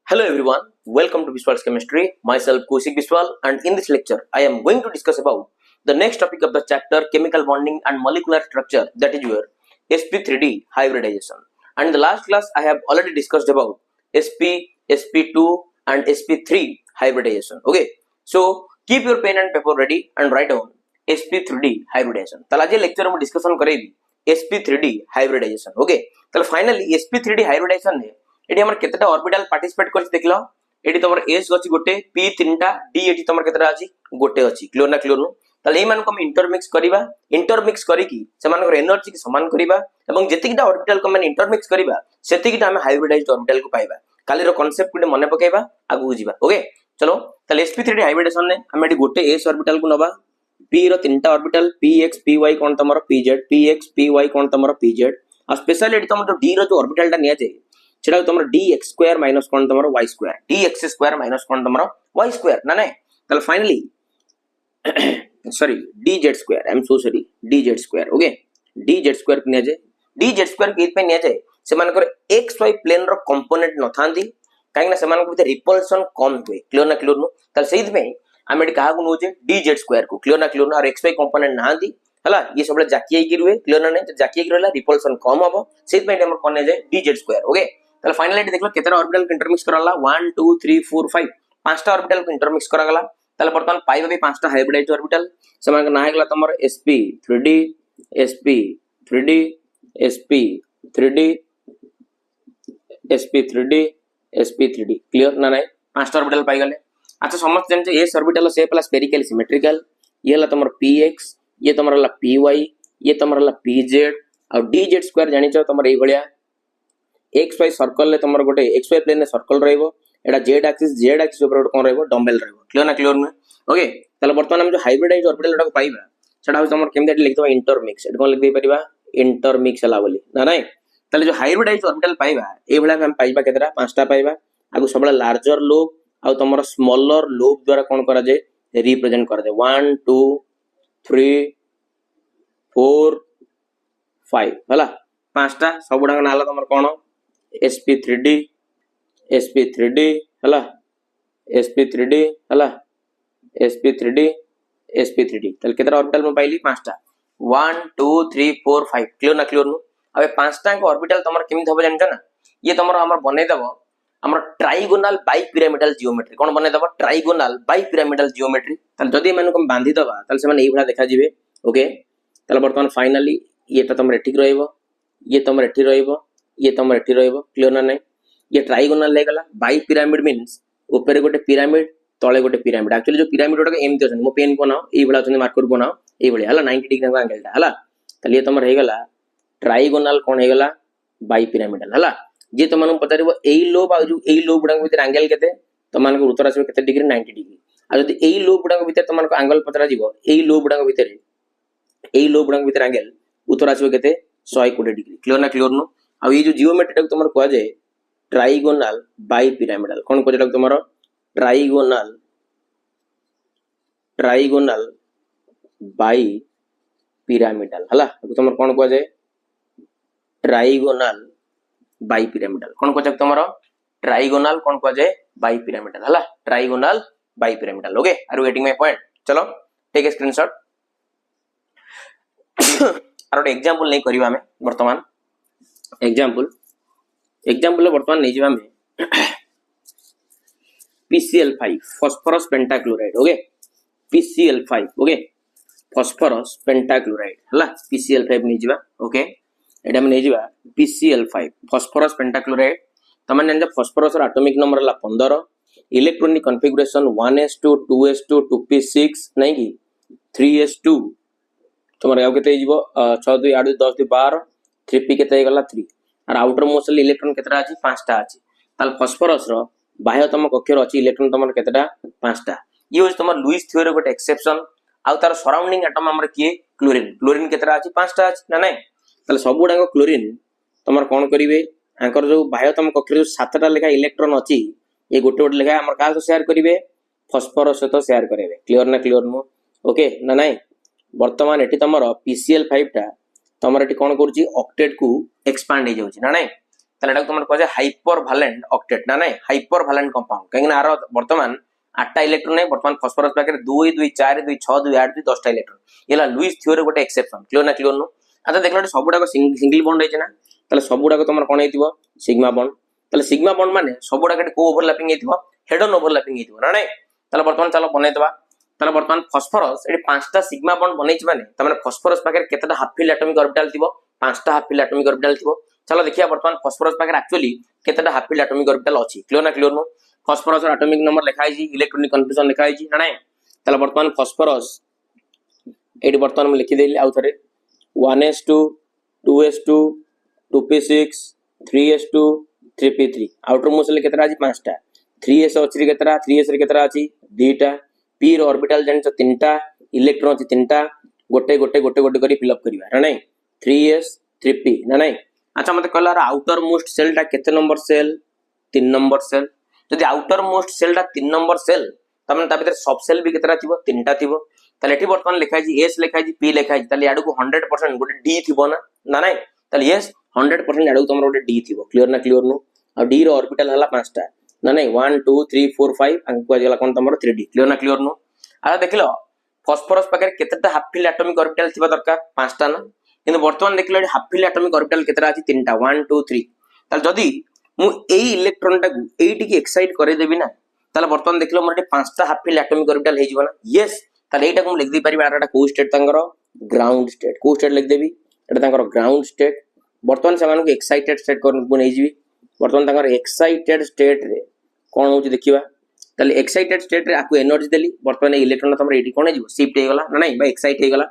Hello everyone, welcome to Biswal's Chemistry. Myself Kaushik Biswal, and in this lecture I am going to discuss about the next topic of the chapter, chemical bonding and molecular structure, that is your sp3d hybridization. And in the last class I have already discussed about sp, sp2 and sp3 hybridization. Okay, so keep your pen and paper ready and write down sp3d hybridization. ताला जे lecture में discussion करेगी sp3d hybridization. Okay, ताला finally sp3d hybridization ने eighty हमर केतेटा orbital participate करछि देखलो eighty तमर s गछि गोटे p तीनटा d एटी तमर केतेटा अछि गोटे अछि क्लियर ना क्लियर नु ताले ए मान को हम इंटरमिक्स करिकी सेमानकर एनर्जी के समान करिबा एवं जेतिकिटा ऑर्बिटल को हम इंटरमिक्स करिबा सेतिकिटा हम हाइब्रिडाइज्ड ऑर्बिटल को पाइबा कालीर कांसेप्ट को मने पकेबा आगु जिबा ओके चलो ताले sp3d हाइब्रिडेशन ने हम एटी गोटे s ऑर्बिटल को नबा p रो तीनटा ऑर्बिटल px py कोन तमर pz px py कोन तमर pz आ स्पेशली एटी तमर जो d रो जो ऑर्बिटल टा निया जाय सेटा तमर dx स्क्वायर माइनस कोन तमर y square dx square minus कोन तमर y स्क्वायर ना नहीं तल finally sorry dz square I am so sorry dz square okay dz square निया जाय dz स्क्वायर के पे निया जाय से मानकर xy प्लेन रो कंपोनेंट न थांदी काहे ना से मानकर भीतर रिपल्सन कम हुए क्लियर ना क्लियर नो तल सेहि में हम एटी कहा को नो जे dz स्क्वायर को क्लियर ना क्लियर नो और xy कंपोनेंट नांदी हला ये सब जाकियै कि रुए क्लियर ना नहीं जाकियै कि रहला रिपल्सन कम हबो सेहि में हमर कोन जाय dz स्क्वायर ओके ताले फाइनली देखलो केतना ऑर्बिटल को इंटरमिक्स करला 1 2 3 4 5 पांचटा ऑर्बिटल को इंटरमिक्स करगला ताले वर्तमान पाइबा भी पांचटा हाइब्रिडाइज्ड ऑर्बिटल समान का ना हेगला तमर sp3d sp3d sp3d sp3d sp3d clear ना नहीं पांचटा ऑर्बिटल पाइ गले अच्छा समझ जन एस ऑर्बिटल शेप ला स्फेरिकल सिमेट्रिकल ये ला तमर px ये तमर ला py ये तमर ला pz और dz स्क्वायर जानि छ तमर ए भलिया xy सर्कल ले तमर गोटे xy प्लेन ने सर्कल रहइबो एटा z एक्सिस ऊपर कोन रहइबो डम्बेल रहइबो क्लियर ना क्लियर न ओके तले वर्तमान हम जो हाइब्रिडाइज्ड ऑर्बिटल एटा को पाइबा सेटा हो तमर केमते लिख दबा इंटरमिक्स एटा कोन लिख दे परिबा इंटरमिक्स हला बोली ना नहीं तले जो हाइब्रिडाइज्ड ऑर्बिटल पाइबा ए भला हम पाइबा केतरा पांचटा पाइबा आगु सबला लार्जर लोब आ तमर स्मॉलर लोब द्वारा कोन करा जाय रिप्रेजेंट करा जाय 1 2 3 4 5 हला पांचटा सबडा नाला तमर कोन sp3d sp3d हला sp3d हला sp3d sp3d तल केतरा ऑर्बिटल में पाइली पांचटा 1 2 3 4 5 क्लियर ना क्लियर नु अबे पांचटा के ऑर्बिटल तमर केमित होबे जानछ ना ये तमर हमर बनै देबो हमर ट्राइगोनल बाइपिरामिडल जियोमेट्री कोन बनै देबो ट्राइगोनल बाइपिरामिडल जियोमेट्री तल जदी मन को बांधी दबा तल से मन एई भला देखा जिवे ओके तल वर्तमान फाइनली ये त तमर ठीक रहइबो ये तमर एठी रहइबो ये तमर एठी रहइबो क्लियर ना नहीं ये ट्राइगोनल ले गला बाई पिरामिड मींस ऊपर गोटे पिरामिड तळे गोटे पिरामिड एक्चुअली जो पिरामिड ओटा एमती अछन मो पेन बनाओ एई भला अछन मार्कर बनाओ एई भली हला 90 डिग्री का एंगल ता हला तले ये तमर हे गला ट्राइगोनल कोन हे गला बाई पिरामिडल हला जे तमन पतारिबो एई लोब आ जो एई लोब गुडा भीतर एंगल केते तमन को उत्तर आसीबो केते डिग्री 90 डिग्री आ जदी एई लोब गुडा भीतर तमन को एंगल पतरा जीवो एई लोब गुडा भीतर एंगल उत्तर आसीबो केते 120 डिग्री क्लियर ना क्लियर नो आ ये जो जियोमेट्री तक तमर को जाय ट्राइगोनल बाइपिरामिडल कोन को जडक तमरो ट्राइगोनल बाइपिरामिडल हला तमर कोन को जाय ट्राइगोनल बाइपिरामिडल कोन को जडक तमरो ट्राइगोनल कोन को जाय बाइपिरामिडल हला trigonal bipyramidal okay are you getting my point चलो टेक ए स्क्रीनशॉट आरो एग्जांपल नै करिवा हमें वर्तमान एग्जांपल वर्तमान नहीं जीवा में PCl5 phosphorus pentachloride okay PCl5 okay phosphorus pentachloride हला PCl5 नहीं जीवा ओके एटा में नहीं जीवा PCl5 फास्फोरस पेंटाक्लोराइड तमन जान फास्फोरस रो एटॉमिक नंबर ला 15 electronic configuration 1s2 2s2 2p6 नहीं की 3s2 तमर गाव केते जीवो 6 2 8 10 2 12 3p केते गला 3 और आउटर मोस्ट इलेक्ट्रॉन केतरा अछि पांचटा अछि ताल फास्फोरस रो बाह्यतम कक्षर अछि इलेक्ट्रॉन तमर केतटा पांचटा ये होय तमर लुईस थ्योरी गोटे एक्सेप्शन आ तार सराउंडिंग एटम हमर किए क्लोरीन केतरा अछि पांचटा अछि ना नै ताल सबुडा क्लोरीन तमर कोन करिवे आंकर जो बाह्यतम कक्षर जो सातटा लेखा इलेक्ट्रॉन अछि ये गोटे गोटे लेखा हमर का शेयर करिवे फास्फोरस तो शेयर करिवे क्लियर ना क्लियर नो ओके ना नै वर्तमान एठी तमर PCl5 टा तमर एठी कोन करूची ऑक्टेट को एक्सपांड हे जाउची ना नै ताले एटा तुम कह हाइपर भालेंट ऑक्टेट ना नहीं हाइपर भालेंट कंपाउंड कहीं आर वर्तमान 8टा इलेक्ट्रॉन नहीं वर्तमान फॉस्फोरस पाखे 2 2 4 2 6 2 8 2 10टा इलेक्ट्रॉन ये लुईस थ्योरी गोटे एक्सेप्शन क्लियर ना क्लियर नु अच्छा देखलो सबुडा सिंगल बॉन्ड है ना ताले सबुडा तुम कौन हेतिबो सिग्मा बॉन्ड ताले सिग्मा बॉन्ड माने सबुडा को ओवरलैपिंग हेतिबो हेड ऑन ओवरलैपिंग हेतिबो ना नहीं ताले वर्तमान चलो बनै देबा ताले वर्तमान फॉस्फोरस एटी 5टा सिग्मा बॉन्ड बनैछ माने तमाने फॉस्फोरस पाखे केतेटा हाफ फिल एटॉमिक ऑर्बिटल थिबो 5टा हाफ फिल एटॉमिक ऑर्बिटल थिबो चलो देखिया वर्तमान फॉस्फोरस पाखे एक्चुअली केतेटा हाफ फिल एटॉमिक ऑर्बिटल अछि क्लियर ना क्लियर नु फॉस्फोरस एटॉमिक नंबर लिखा है इलेक्ट्रॉनिक कन्फ्यूजन लिखा है ना नहीं ताले वर्तमान फॉस्फोरस एटी वर्तमान हम लिखि देली आउ थरे 1s2 2s2 2p6 3s2 3p3 outer most ले केतरा अछि 5टा 3s अछि केतरा 3s रे केतरा अछि 2टा p रो ऑर्बिटल जन 3टा इलेक्ट्रॉन अछि 3टा गोटे गोटे गोटे गोटे करी फिल अप करिवा ना नहीं 3s 3p ना नहीं अच्छा मते कहला आउटर मोस्ट सेल टा केते नंबर सेल 3 नंबर सेल जदि आउटर मोस्ट सेल टा 3 नंबर सेल तमने ता भीतर सब सेल भी केतरा थिबो 3टा थिबो ताले एठी वर्तमान लिखा है s लिखा है p लिखा है ताले याडू को 100% गोटे d थिबो ना ना नहीं ताले yes 100% याडू तमरो गोटे d थिबो क्लियर ना क्लियर नु आ d रो ऑर्बिटल हला 5टा ना नहीं 1 2 3 4 5 अंक को गेला कोन तमरो 3d क्लियर ना क्लियर नु आ देखिलो फॉस्फोरस पाकर केतेटा हाफ फिल एटॉमिक ऑर्बिटल थिबा दरकार 5टा ना किंतु वर्तमान देखिलो हाफ फिल एटॉमिक ऑर्बिटल केतेटा अछि 3टा 1 2 3 ताले जदी मु एई इलेक्ट्रॉन टा एटी की एक्साइट करे देबी ना ताले वर्तमान देखिलो मोर 5टा हाफ फिल एटॉमिक ऑर्बिटल हे जिवो ना यस ताले एटा को लिख दी परिबा एटा को स्टेट तांगर ग्राउंड स्टेट को स्टेट लिख देबी एटा तांगर ग्राउंड स्टेट वर्तमान समान को एक्साइटेड स्टेट को नै जिवि वर्तमान तांगर एक्साइटेड स्टेट रे कोन होची देखिबा ताले एक्साइटेड स्टेट रे आकु एनर्जी देली वर्तमान इलेक्ट्रॉन तमर एटी कोन जिवो शिफ्ट हे गला ना नहीं बा एक्साइट हे गला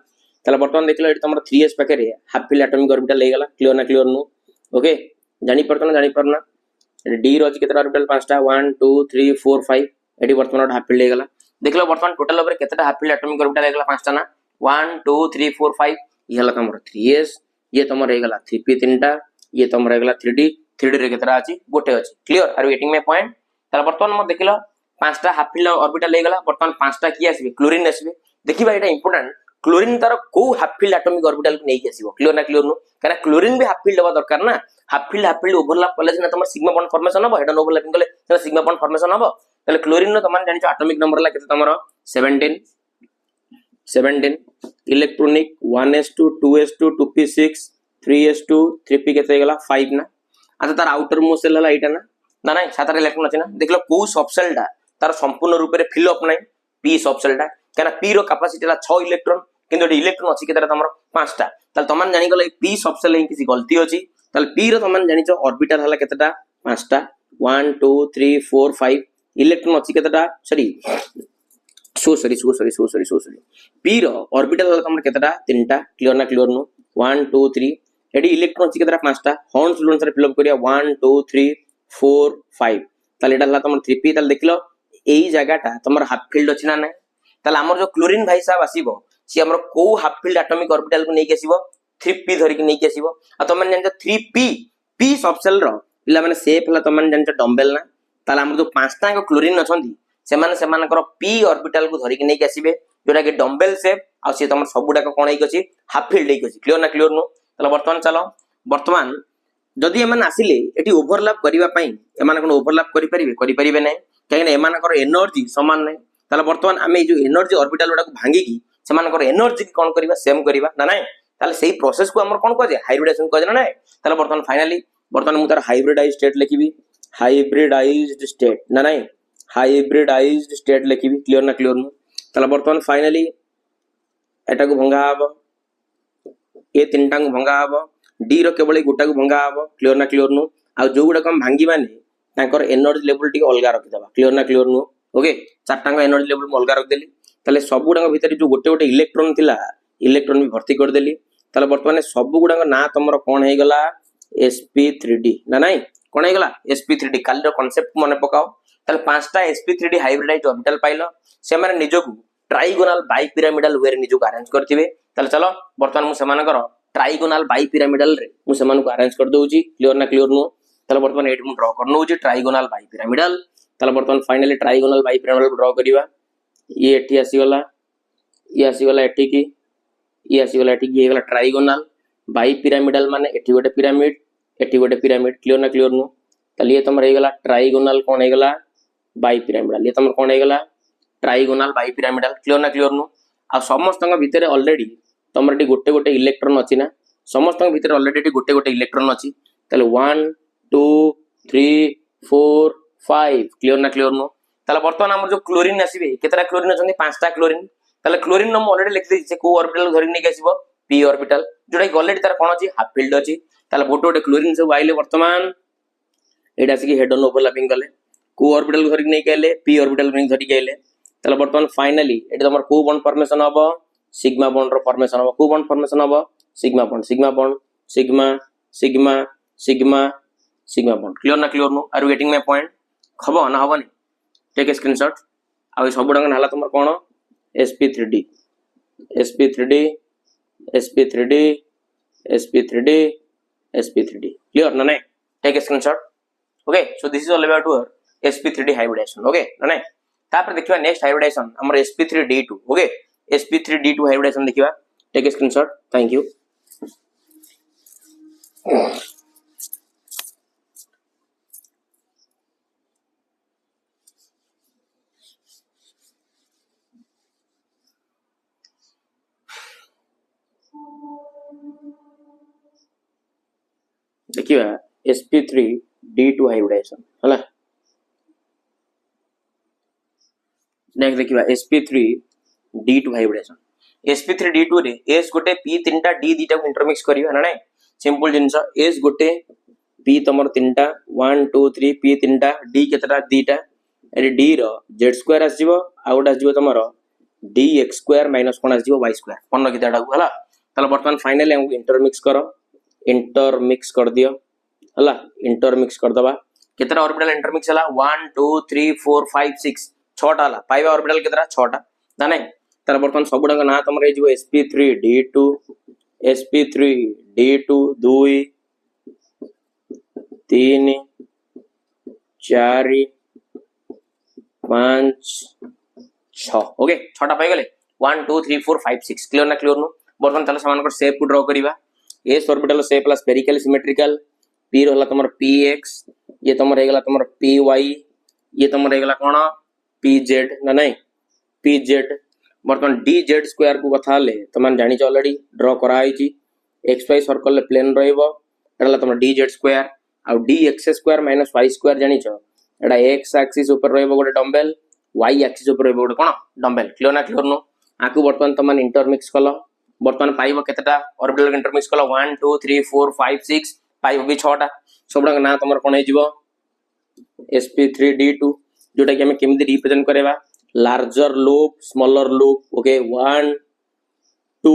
ताले वर्तमान देखिलो एटी तमर 3s पाके रे हाफ फिल एटॉमिक ऑर्बिटल हे गला क्लियर ना क्लियर नु ओके जानि परना d रो अछि केतरा ऑर्बिटल 5टा 1 2 3 4 5 एटी वर्तमान हाफ फिल हे गला देखलो वर्तमान टोटल ओवर केतटा हाफ फिल एटॉमिक ऑर्बिटल हे गला 5टा ना 1 2 3 4 5 ये हला तमर 3s ये तमर हे गला 3p 3टा ये तमर हे गला 3d 3d रे केतरा अछि गोटे अछि क्लियर आर वेटिंग में पॉइंट ताला वर्तमान म देखिलो 5टा हाफ फिल ऑर्बिटल हे गला वर्तमान 5टा की आसीबे क्लोरीन आसीबे देखिबा एटा इंपोर्टेंट क्लोरीन तार को हाफ फिल एटॉमिक ऑर्बिटल को नै आसीबो क्लियर ना क्लियर नु काना क्लोरीन भी हाफ फिल दबा दरकार ना हाफ फिल ओवरलैप कले ना तमर सिग्मा बॉन्ड फॉर्मेशन हो हेड ऑन ओवरलैपिंग कले तमर सिग्मा बॉन्ड फॉर्मेशन हो तले क्लोरीन नो तमन जानि एटॉमिक नंबर ला केते तमर 17 electronic 1s2 2s2 2p6 3s2 3p केते गेला 5 ना अच्छा तार आउटर मोस्ट सेल हला एटा ना ना नहीं सातटा इलेक्ट्रॉन अछि ना देखलो को सब सेल टा तार संपूर्ण रूप रे फिल अप नै p सब सेल टा काना p रो कैपेसिटी ला 6 इलेक्ट्रॉन किंतु इलेक्ट्रॉन अछि केतेटा तमर 5टा ताल तमन जानि गले p सब सेल हि किसी गलती अछि ताल p रो तमन जानि छ ऑर्बिटल हला केतेटा 5टा 1 2 3 4 5 इलेक्ट्रॉन अछि केतेटा सॉरी p रो ऑर्बिटल हला तमर केतेटा 3टा क्लियर ना क्लियर नु 1 2 3 एडी इलेक्ट्रॉन अछि केतेटा 5टा हॉर्न्स लून से फिल अप करिया 1 2 3 4 5 ताल एटा हला तमर 3p ताल देखलो एई जगहटा तमर हाफ फील्ड अछि ना नै ताल हमर जो क्लोरीन भाई साहब आसीबो सी हमर को हाफ फील्ड एटॉमिक ऑर्बिटल को नै के आसीबो 3p धरि के नै के आसीबो आ तमन जन 3p p सब सेल रो पिला माने शेप हला तमन जन डम्बेल ना ताल हमर जो पांचटा को क्लोरीन अछंदी सेमान कर p ऑर्बिटल को धरि के नै के आसीबे जोटा के डम्बेल शेप आ से तमर सबुडा को कोन अछि हाफ फील्ड हे अछि क्लियर ना क्लियर नो ताल वर्तमान चलो वर्तमान जदि एमान आसिले एटी ओवरलैप करिवा पई एमान कोन ओवरलैप करि परिबे नै काहे एमान कर एनर्जी समान नै ताले वर्तमान आमे जो एनर्जी ऑर्बिटल गुडा को भांगी की समान कर एनर्जी कोन करबा सेम करबा ना नै ताले सेही प्रोसेस को हमर कोन कजे हाइब्रिडेशन कजे ना नै ताले वर्तमान फाइनली वर्तमान मु तार हाइब्रिडाइज्ड स्टेट लिखिबी हाइब्रिडाइज्ड स्टेट ना नै हाइब्रिडाइज्ड स्टेट लिखिबी क्लियर ना क्लियर नु ताले वर्तमान फाइनली एटा को भंगा हबो ए तीनटा को भंगा हबो डी रो केवल गोटा को भंगा हबो क्लियर ना क्लियर नु आ जो गुडा हम भांगी माने तांकर एनर्जी लेवल टी अलगा रखि देबा क्लियर ना क्लियर नु ओके चारटा को एनर्जी लेवल म अलगा रख देली ताले सब गुडा भीतर जो गोटे गोटे इलेक्ट्रॉन थिला इलेक्ट्रॉन भी भर्ती कर देली ताले वर्तमान सब गुडा ना तमरो कोन हे गला sp3d ना नहीं कोन हे गला sp3d काल रो कांसेप्ट मने पकाओ ताले पांचटा sp3d हाइब्रिडाइज्ड ऑर्बिटल पाइलो से माने निजो ट्राइगोनल बाई पिरामिडल वे रे निजो अरेंज करथिबे ताले चलो वर्तमान मु समान कर ट्राइगोनल बाई पिरामिडल रे मु समान को अरेंज कर दोउची क्लियर ना क्लियर नु ताले वर्तमान एट मु ड्रा कर नउची ट्राइगोनल बाई पिरामिडल ताले वर्तमान finally trigonal bipyramidal draw करिवा ये एठी आसी गला एठी की ये आसी गला एठी की हे गला ट्राइगोनल बाई पिरामिडल माने एठी गोटे पिरामिड एटी गोटे पिरामिड क्लियर ना क्लियर नु ताले ये तमर हेगला ट्राइगोनल कोन हेगला बाई पिरामिडल ये तमर कोन हेगला ट्राइगोनल बाई पिरामिडल क्लियर ना क्लियर नु आ समस्त भितर ऑलरेडी तमर गोटे गोटे इलेक्ट्रॉन अछि ना समस्त भितर ऑलरेडी गोटे गोटे इलेक्ट्रॉन अछि ताले 1 2 3 4 5 क्लियर ना क्लियर नु ताले वर्तमान हमर जो क्लोरीन आसीबे केतरा क्लोरीन अछन पांचटा क्लोरीन ताले क्लोरीन हम ऑलरेडी लिख दै छै को ऑर्बिटल धरि नै आसीबो p ऑर्बिटल जोडा ऑलरेडी तार कोन अछि हाफ फील्ड अछि ताले गोटे गोटे क्लोरीन सब आइले वर्तमान एडा से हेड ऑन ओवरलैपिंग गले को ऑर्बिटल धरि नै केले p ऑर्बिटल नै धरि केले ताले वर्तमान फाइनली एटा तमर को बॉन्ड फॉर्मेशन हबो सिग्मा बॉन्ड रो फॉर्मेशन हबो को बॉन्ड फॉर्मेशन हबो sigma bond sigma sigma sigma bond clear ना clear no are you getting my point खबो ना हबो नि टेक ए स्क्रीनशॉट आ सब डंग नाला तमर कोन sp3d sp3d sp3d sp3d sp3d clear ना नहीं take a screenshot okay so this is all about your sp3d hybridisation okay ना नहीं तापर देखिबा नेक्स्ट हाइब्रिडाइजेशन हमर sp3d2 ओके sp3d2 हाइब्रिडाइजेशन देखिबा take a screenshot thank you देखिबा sp3d2 हाइब्रिडाइजेशन हला नेक्स्ट देखिबा sp3d2 हाइब्रिडाइजेशन sp3d2 रे s गोटे p तीनटा d दीटा को इंटरमिक्स करियो ना नहीं सिंपल जिंस s गोटे p तमर तीनटा 1 2 3 p तीनटा d केतटा दीटा एरी d रो z स्क्वायर आसीबो आउट आसीबो तमर dx स्क्वायर माइनस कोन आसीबो y स्क्वायर पन्न किताडा को हला ताले वर्तमान फाइनली हम इंटरमिक्स कर दियो हला इंटरमिक्स कर दबा केतरा ऑर्बिटल इंटरमिक्स हला 1 2 3 4 5 6 6टा हला पाइबा ऑर्बिटल केतरा 6टा ना नहीं तार वर्तमान सबडंग ना तमरे जिवो sp3d2 sp3d2 2 3 4 5 6 ओके 6टा पाइ गले 1 2 3 4 5 6 क्लियर ना क्लियर नु वर्तमान ताले समान को शेप को ड्रा करिवा s orbital shape plus spherical symmetrical p रहला तमर px ये तमर हेगला तमर py ये तमर हेगला कोन pz ना नहीं pz वर्तमान dz स्क्वायर को कथा ले तमन जानि छ ऑलरेडी ड्रा करा आइ छी xy सर्कल ले प्लेन रहइबो एडला तमर dz स्क्वायर आ dx square minus y square जानि छ एडा x एक्सिस ऊपर रहइबो गोटे डंबल y एक्सिस ऊपर रहइबो गोटे कोन डंबल क्लियर ना क्लियर नो आकु वर्तमान तमन इंटरमिक्स कलो वर्तमान पाइबो केतटा ऑर्बिटल इंटरमिक्स कलो 1 2 3 4 5 6 पाइबो भी 6टा सबडंग ना तमर कोन हे जिवो sp3d2 जोटा कि हमें केमिति रिप्रेजेंट करेबा larger loop smaller loop okay 1 2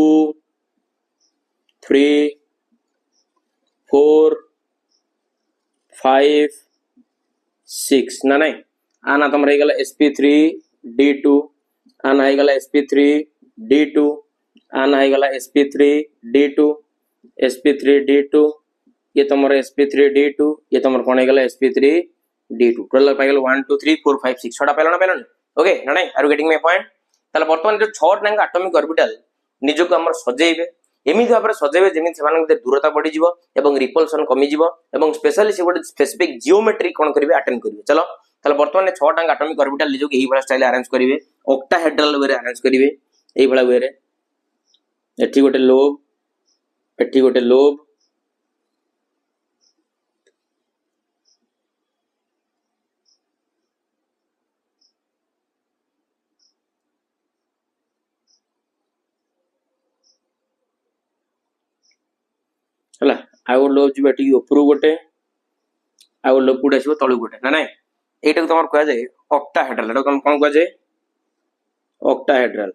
3 4 5 6 ना नहीं आना तमर हे गेला sp3d2 आना हे गेला sp3d2 आना हे गेला sp3d2 sp3d2 ये तमर sp3d2 ये तमर कोन हे गेला sp3d2 टोटल पाइ गेल 1 2 3 4 5 6 छटा पाइलो ना पाइलो ओके ना नहीं आर गेटिंग माय पॉइंट ताले वर्तमान जो 6 टांग एटॉमिक ऑर्बिटल निजो को हमर सजेइबे एमिति भाबरे सजेइबे जेमिति सेमान के दूरता बढ़ी जिवो एवं रिपल्सन कमी जिवो एवं स्पेशली से गोटे स्पेसिफिक जियोमेट्री कोन करिवे अटेंड करिवे चलो ताले वर्तमान 6 टांग एटॉमिक ऑर्बिटल निजो के एही भला स्टाइल अरेंज करिवे ऑक्टाहेड्रल वे अरेंज करिवे एही भला वे रे एठी गोटे लोब हला आउ लोब जी बेटी ऊपर गोटे आउ लोब गुड आसीबो तळु गोटे ना नहीं एटा तमर कहया जाय ऑक्टाहेड्रल एटा कोन कहया जाय ऑक्टाहेड्रल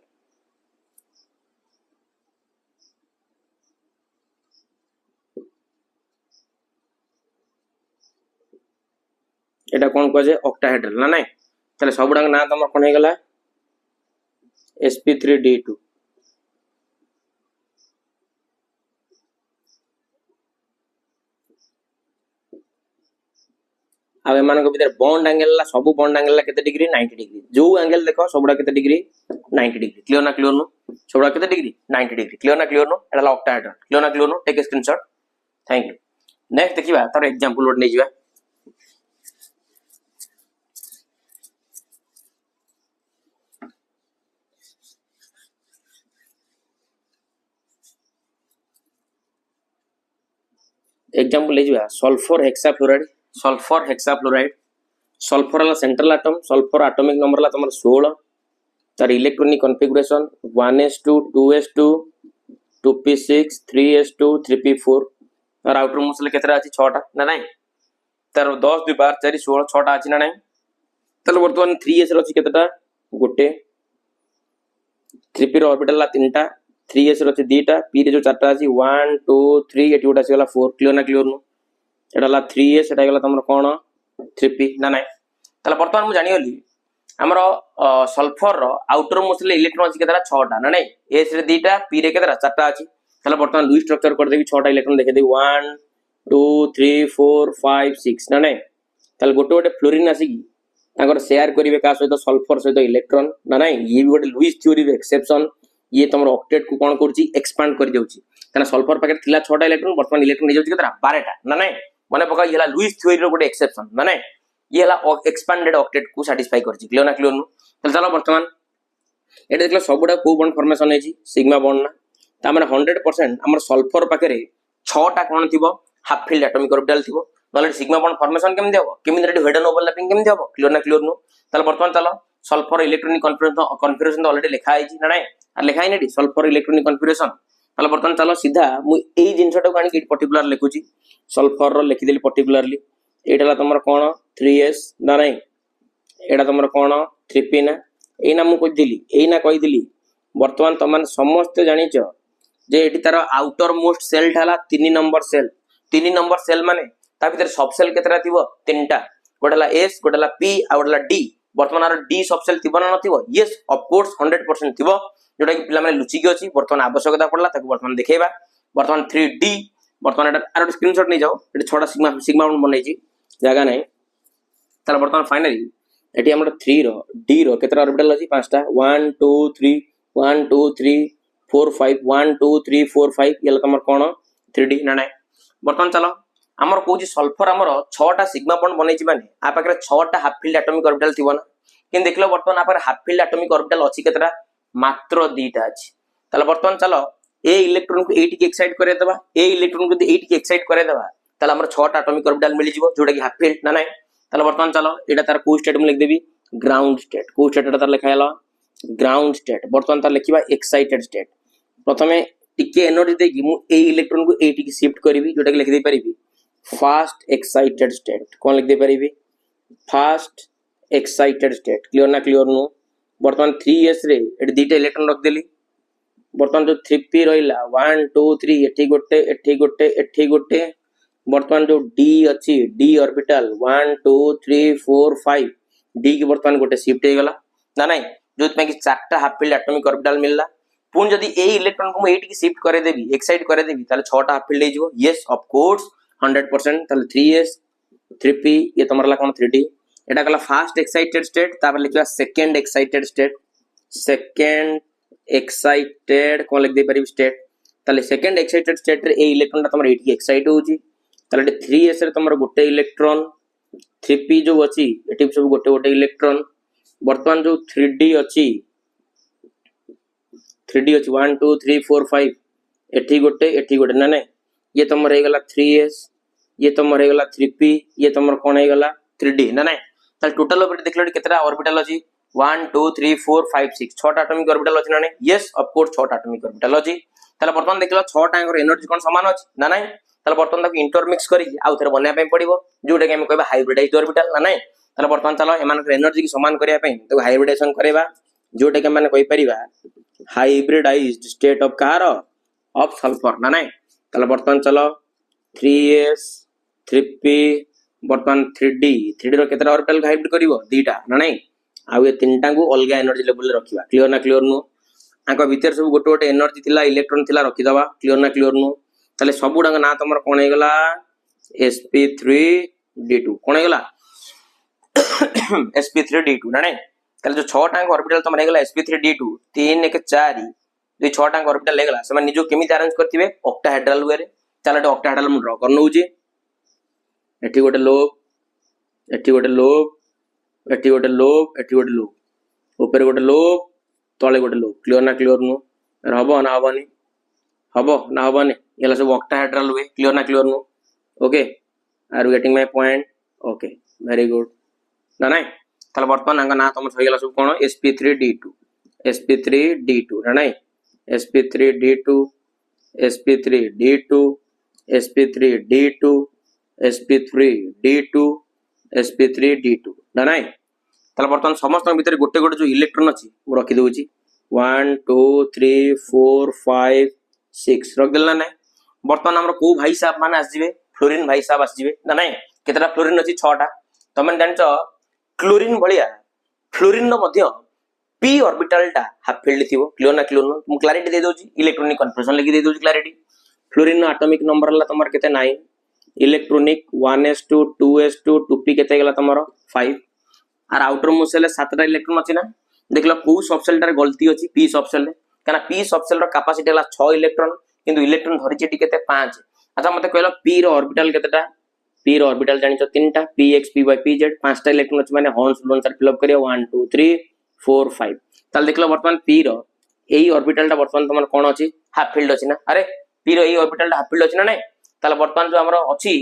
एटा कोन कहया जाय ऑक्टाहेड्रल ना नहीं तले सबडंग ना तमर कोन हे गेला sp3d2 अब एमान को भीतर बॉन्ड एंगल ला सब बॉन्ड एंगल ला केते डिग्री 90 डिग्री जो एंगल देखो सबडा केते डिग्री 90 डिग्री क्लियर ना क्लियर नो सबडा केते डिग्री 90 डिग्री क्लियर ना क्लियर नो एडा ऑक्टाहेड्रल क्लियर ना clear no take a screenshot thank you next देखिबा तार एग्जांपल लोड नै जिबा एग्जांपल ले जिबा सल्फर हेक्साफ्लोराइड सल्फर वाला central atom sulphur atomic number ला तमर 16 तार electronic configuration 1s2 2s2 2p6 3s2 3p4 तार आउटर मोस्ट केतरा अछि 6 टा ना नहीं तार 10 2 12 4 16 6 टा अछि ना नहीं तले वर्तमान 3s रो अछि केतटा गोटे 3p रो ऑर्बिटल ला 3 टा 3s रो अछि 2 टा p रे जो 4 टा अछि 1 2 3 एटी गोटा सिगला 4 क्लियर ना क्लियर नु एटा ला 3s एटा गेला तमर कोन 3p ना नहीं तले वर्तमान मु जानि गली हमर सल्फर रो आउटर मोस्ट इलेक्ट्रॉन अछि केतरा 6 टा ना नहीं s रे 2 टा p रे केतरा 4 टा अछि तले वर्तमान लुईस स्ट्रक्चर कर देबी 6 टा इलेक्ट्रॉन देखे देबी 1 2 3 4 5 6 ना नहीं तले गोटे गोटे फ्लोरीन आसी तांकर शेयर करिवे का सहित सल्फर सहित इलेक्ट्रॉन ना नहीं ये भी गोटे लुईस थ्योरी रे एक्सेप्शन ये तमर ऑक्टेट को कोन करछि एक्सपांड कर देउछि तने सल्फर पैकेट थिला 6 टा इलेक्ट्रॉन वर्तमान इलेक्ट्रॉन नै जाउछि केतरा 12 टा ना नहीं माने पका येला लुईस थ्योरी रो गोटे एक्सेप्शन ना नहीं ये ला एक्सपांडेड ऑक्टेट को सैटिस्फाई करछि क्लियर ना क्लियर नु तले चलो वर्तमान एटा देखला सबुडा को बॉन्ड फॉर्मेशन हेछि सिग्मा बॉन्ड ना ता माने 100% हमर सल्फर पाकरे 6 टा कोन थिबो हाफ फील्ड एटॉमिक ऑर्बिटल थिबो नले सिग्मा बॉन्ड फॉर्मेशन केमि देबो केमि रेडी हेडन ओवरलैपिंग केमि देबो क्लियर ना क्लियर नु तले वर्तमान चलो सल्फर इलेक्ट्रॉनिक कॉन्फिगरेशन तो ऑलरेडी लिखा हेछि ना नहीं आ लिखा ही नेडी सल्फर इलेक्ट्रॉनिक कॉन्फिगरेशन तले वर्तमान चलो सीधा मु एई जिंसटा को आनी कि पर्टिकुलर लिखुची सल्फर रो लिखि देली पर्टिकुलरली एटाला तमर कोन 3s ना नहीं एटा तमर कोन 3p ना एना मु कहि दिली एना कहि दिली वर्तमान तमन समस्त जानिच जे एटी तार आउटर मोस्ट सेल ठाला 3 नंबर सेल माने ता भीतर सब सेल केतरा थिबो तीनटा गोटला s गोटला p आ गोटला d वर्तमान आर d सब सेल थिबो ना नथिबो यस ऑफ कोर्स 100% थिबो जोटा कि पिला माने लुचि गे अछि वर्तमान आवश्यकता पड़ला ताकू वर्तमान देखेबा वर्तमान 3d वर्तमान एटा आर स्क्रीनशॉट नै जाओ एटी छोटा सिग्मा बनै छि जागा नै तार वर्तमान फाइनली एटी हमर 3 रो d रो केतरा ऑर्बिटल अछि पांचटा 1 2 3 1 2 3 4 5 1 2 3 4 5 येला तमर कोन 3d ना नै वर्तमान चलो हमर कोजी सल्फर हमर 6 टा सिग्मा बॉन्ड बनै छि माने आ पाकरे 6 टा हाफ फील्ड एटॉमिक ऑर्बिटल थिबो ना किन देखलो वर्तमान आ पाकरे हाफ फील्ड एटॉमिक ऑर्बिटल अछि केतरा मात्र 2 टा अछि तले वर्तमान चलो ए इलेक्ट्रॉन को 8 के एक्साइट करे देबा ए इलेक्ट्रॉन को 8 के एक्साइट करे देबा तले हमर 6 टा एटॉमिक ऑर्बिटल मिलि जिवो जोटा कि हाफ फील्ड ना नै तले वर्तमान चलो एटा तार को स्टेट में लिख देबी ग्राउंड स्टेट को स्टेट तार लिखा हला ग्राउंड स्टेट वर्तमान तार लिखिबा एक्साइटेड स्टेट प्रथमे टिके एनर्जी देकी मु ए इलेक्ट्रॉन को 8 की शिफ्ट करबी जोटा कि लिख दे परिबी फास्ट एक्साइटेड स्टेट कोन लिख दे परिबी फास्ट एक्साइटेड स्टेट क्लियर ना क्लियर नु वर्तमान 3s रे एटी दीटा इलेक्ट्रॉन रख देली वर्तमान जो 3p रहिला 1 2 3 एठी गोटे वर्तमान जो d अछि d ऑर्बिटल 1 2 3 4 5 d की वर्तमान गोटे शिफ्ट हे गला ना नहीं जो में कि चारटा हाफ फील्ड एटॉमिक ऑर्बिटल मिलला पुन जदी ए इलेक्ट्रॉन को 8 की शिफ्ट करे देबी एक्साइट करे देबी ताले 6 टा हाफ फील्ड हे जिवो यस ऑफ कोर्स 100% ताले 3s 3p ये तमरला कोन 3d एटा कला फास्ट एक्साइटेड स्टेट तापर लिखला सेकंड एक्साइटेड कोन लिख दे परिबी स्टेट ताले सेकंड एक्साइटेड स्टेट रे ए इलेक्ट्रॉन ता तमर 8 की एक्साइट होउची ताले 3s रे तमर गोटे इलेक्ट्रॉन 3p जो अछि एटी सब गोटे गोटे इलेक्ट्रॉन वर्तमान जो 3d अछि 1 2 3 4 5 एठी गोटे ना नै ये तमर हे गला 3s ये तमर हे गला 3p ये तमर कोन हे गला 3d ना नै ताले टोटल ऑर्बिटल देखलो केतरा ऑर्बिटल अछि 1 2 3 4 5 6 6 टा एटॉमिक ऑर्बिटल अछि ना नै यस ऑफ कोर्स 6 टा एटॉमिक ऑर्बिटल अछि ताले वर्तमान देखलो 6 टा एनर्जी कोन समान अछि ना नै ताले वर्तमान ताको इंटरमिक्स करी आ उथरे बन्या पे पड़िबो जोटा कि हम कहबा हाइब्रिडाइज्ड ऑर्बिटल ना नै ताले वर्तमान चलो एमान एनर्जी की समान करिया पे ताको हाइब्रिडाइजेशन करेबा जोटा कि माने कहि परिबा हाइब्रिडाइज्ड स्टेट ऑफ कार ऑफ सल्फर ना नै ताले वर्तमान चलो 3s 3p वर्तमान 3d रो केतरा ऑर्बिटल हाइब्रिड करिवो दीटा ना नै आ ये तीनटा को अलगा एनर्जी लेवल रे रखिबा क्लियर ना क्लियर नु आको भीतर सब गोटे गोटे एनर्जी थिला इलेक्ट्रॉन थिला रखि दबा क्लियर ना क्लियर नु ताले सबुडा ना तमर कोन हे गला sp3d2 कोन हे गला sp3d2 ना नै ताले जो 6 टा ऑर्बिटल तमर हे गला sp3d2 3 1 4 जे 6 टा ऑर्बिटल हे गला समान निजो केमिति अरेंज करथिबे ऑक्टाहेड्रल वे रे चलो ऑक्टाहेड्रल मु ड्रा कर नउजे एठी गोटे लोब एठी गोटे लोब एठी गोटे लोब एठी गोटे लोब ऊपर गोटे लोब तले गोटे लोब क्लियर ना क्लियर नु हबो ना हबनी ये सब ऑक्टाहेड्रल हुए क्लियर ना क्लियर नु okay are you getting my point okay very good ना नहीं ताले वर्तमान आंग ना तुम होइगला सब कोन sp3d2 sp3d2 ना नहीं sp3d2 sp3d2 sp3d2 sp3d2 sp3d2 ना नहीं ताले वर्तमान समस्त भीतर गोटे गोटे जो इलेक्ट्रॉन अछि मु रखि दउची 1 2 3 4 5 6 रख देला ना वर्तमान हमर को भाई साहब माने आसीबे फ्लोरीन भाई साहब आसीबे ना नहीं केतरा फ्लोरीन अछि 6 टा तमन जानचो क्लोरीन भलिया फ्लोरीन नो मध्य p ऑर्बिटल टा हाफ फील्ड थिबो क्लियर ना क्लियर नो मु क्लैरिटी दे दोची इलेक्ट्रॉनिक कन्फर्मेशन लिखि दे दोची क्लैरिटी फ्लोरीन नो एटॉमिक नंबर हला तमर केते 9 इलेक्ट्रॉनिक 1s2 2s2 2p केते गेला तमर 5 आर आउटर मोसेल 7 टा इलेक्ट्रॉन अछि ना देखलो को सबसेल टार गलती अछि p सबसेल काना p सबसेल रो कैपेसिटी हला 6 इलेक्ट्रॉन किंतु इलेक्ट्रॉन धरिछि टी केते 5 अच्छा मते कहलो p रो ऑर्बिटल केतेटा p रो ऑर्बिटल जानिछो 3टा px py pz 5टा इलेक्ट्रॉन अछि माने हॉर्न्स लोन्सर फिल अप करियो 1 2 3 4 5 ताल देखलो वर्तमान p रो एई ऑर्बिटल टा वर्तमान तमन कोन अछि हाफ फील्ड अछि ना अरे p रो एई ऑर्बिटल टा हाफ फील्ड अछि ना नै ताल वर्तमान जो हमरो अछि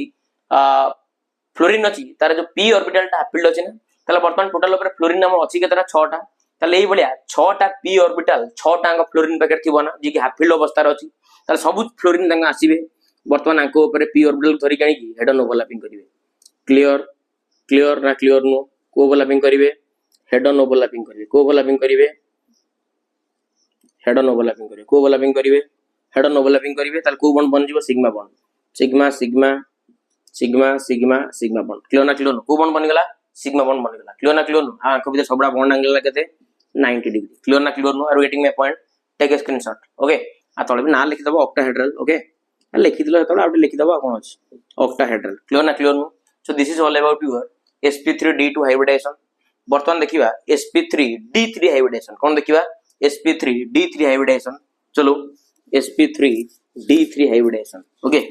फ्लोरीन अछि तार जो p ऑर्बिटल टा हाफ फील्ड अछि ना ताल वर्तमान टोटल ऊपर फ्लोरीन हमर अछि केतरा 6 टा ताल एई बलिया 6 टा p ऑर्बिटल 6 टांग फ्लोरीन पैकेट थिबो ना जे कि हाफ फील्ड अवस्था रो अछि ताल सब फ्लोरीन तंग आसीबे वर्तमान आंको ऊपर p ऑर्बिटल धरि कानी कि हेड ऑन ओवरलैपिंग करिवे क्लियर क्लियर ना क्लियर नो को ओवरलैपिंग करिवे हेड ऑन ओवरलैपिंग करिवे को ओवरलैपिंग करिवे हेड ऑन ओवरलैपिंग करिवे को ओवरलैपिंग करिवे हेड ऑन ओवरलैपिंग करिवे ताल को बॉन्ड बन जिवो sigma bond sigma sigma sigma sigma sigma bond clear ना क्लियर नो को बॉन्ड बन गेला सिग्मा बॉन्ड बन गेला क्लियर ना क्लियर नो हां आंको भीतर सबडा बॉन्ड एंगल केते 90 डिग्री क्लियर ना clear no are getting my point take a screenshot okay आ तळे भी ना लिखि दबो ऑक्टाहेड्रल ओके लिखि दिलो तळे आउट लिखि दबो कोन अछि ऑक्टाहेड्रल क्लियर ना clear no so this is all about your sp3d2 hybridisation वर्तमान देखिबा sp3d3 हाइब्रिडाइजेशन कोन देखिबा sp3d3 हाइब्रिडाइजेशन चलो sp3d3 hybridisation okay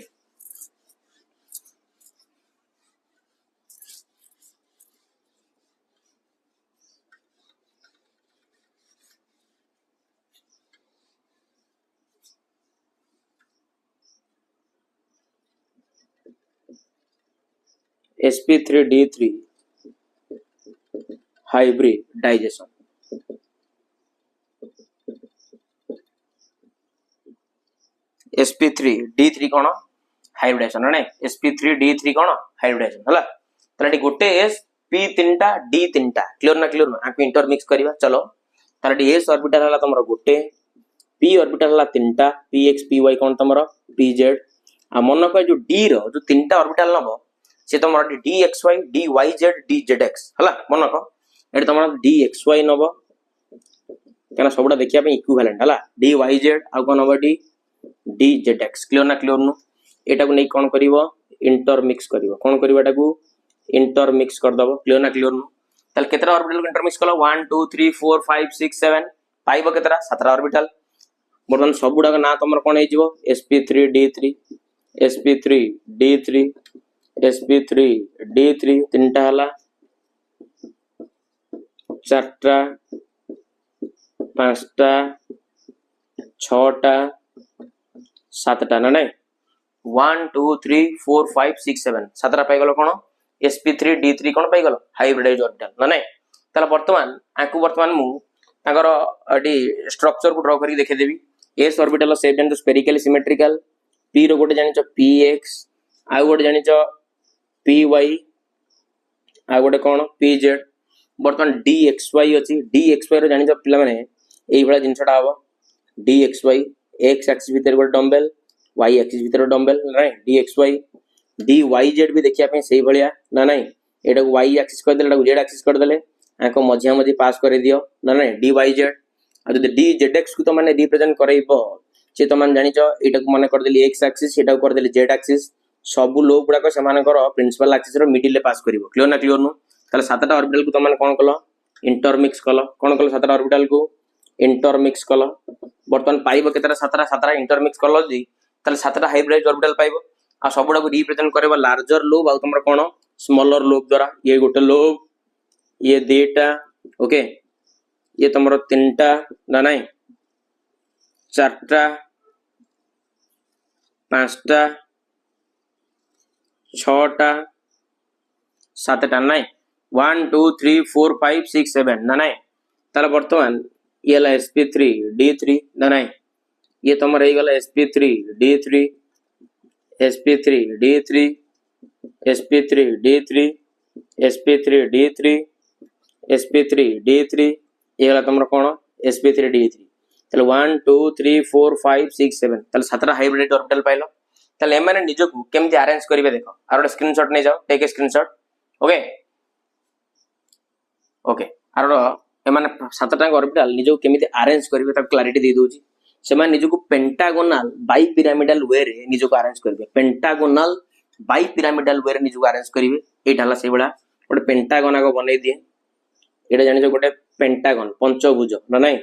sp3d3 hybridization sp3d3 कोन हाइब्रिडाइजेशन नै sp3d3 कोन हाइब्रिडाइजेशन हला तलाटी गोटे s p तीनटा d तीनटा क्लियर ना क्लियर ना आंको इंटर मिक्स करबा चलो तलाटी s ऑर्बिटल हला तमरो गोटे p ऑर्बिटल हला तीनटा px py कोन तमरो pz आ मन को जो d रो जो तीनटा ऑर्बिटल नबो से तमरो dxy dyz dzx हला मन को एटा तमरो dxy नबो केना सबडा देखिया पे इक्विवेलेंट हला dyz आ कोन नबो dzx क्लियर ना क्लियर नु एटा को नै कोन करिवो इंटर मिक्स करिवो कोन करिवो एटा को इंटर मिक्स कर दबो क्लियर ना क्लियर नु तल केतरा ऑर्बिटल इंटर मिक्स कलो 1 2 3 4 5 6 7 पाइबो केतरा 17 ऑर्बिटल बर्तन सबुडा का ना तमर कोन हेजिवो sp3d3 sp3d3 sp3d3 तीनटा हला चारटा पांचटा छटा सातटा ना नै 1 2 3 4 5 6 7 सातटा पाई गलो कोन sp3d3 कोन पाई गलो हाइब्रिडाइज ऑर्बिटल ना नै तला वर्तमान आकु वर्तमान मु ताकर अडी स्ट्रक्चर को ड्रा करी देखे देबी s ऑर्बिटल शेप जन स्फेरिकली सिमेट्रिकल p रो गोटे जानिचो px आ गोटे जानिचो py आ गोटे कोन pz वर्तमान dxy अछि dxy रो जानिचो पिला माने एई भला जिंसटा हबो dxy x एक्सिस भीतर गोटे डंबल y एक्सिस भीतर डंबल नै dxy dyz भी देखिया पे सेही भलिया ना नै एटा को y एक्सिस कर देले एटा को z एक्सिस कर देले आको मझिया मझी पास कर दियो ना नै dyz आ जदि dzx को तो माने रिप्रेजेंट करैबो से तो मान जानिचो एटा को माने कर देली x एक्सिस एटा को कर देली z एक्सिस सब लोग गुडा को समानकर प्रिंसिपल एक्सिस रो मिडिल ले पास करिवो क्लियर ना क्लियर नु ताले सातटा ऑर्बिटल को तो माने कोन कलो इंटर मिक्स कलो कोन कलो सातटा ऑर्बिटल को इंटर मिक्स कलो बर्तन पाइबो केतरा सातटा इंटर मिक्स कलो जी ताले सातटा हाइब्रिडाइज ऑर्बिटल पाइबो आ सबुडा को रिप्रेजेंट करबा लार्जर लोब आ तुमरा कोन स्मॉलर लोब द्वारा ये गोटे लोब ये दुईटा ओके ये तुमरा तीनटा ना नहीं चारटा पांचटा छटा सातटा नहीं 1 2 3 4 5 6 7 ना नहीं ताला वर्तमान ये ला sp3 d3 ना नहीं ये तुमरा हे गला sp3 d3 sp3 d3 sp3 d3 sp3 d3 sp3 d3 ये गला तुमरा कोन sp3 d3 ताले 1 2 3 4 5 6 7 ताले सातटा हाइब्रिड ऑर्बिटल पाइलो ताले एमाने निजो को केमति अरेंज करिवे देखो आरो स्क्रीनशॉट नै जाओ take a screenshot okay okay आरो एमाने सातटा ऑर्बिटल निजो केमति अरेंज करिवे ता क्लैरिटी दे दोची सेमान निजो को पेंटागोनल बाई पिरामिडल वे रे निजो को अरेंज करिवे पेंटागोनल बाई पिरामिडल वे रे निजो को अरेंज करिवे एटाला से बडा गोटे पेंटागोन को बनै दिए एटा जानि जो गोटे पेंटागोन पंचभुज ना नहीं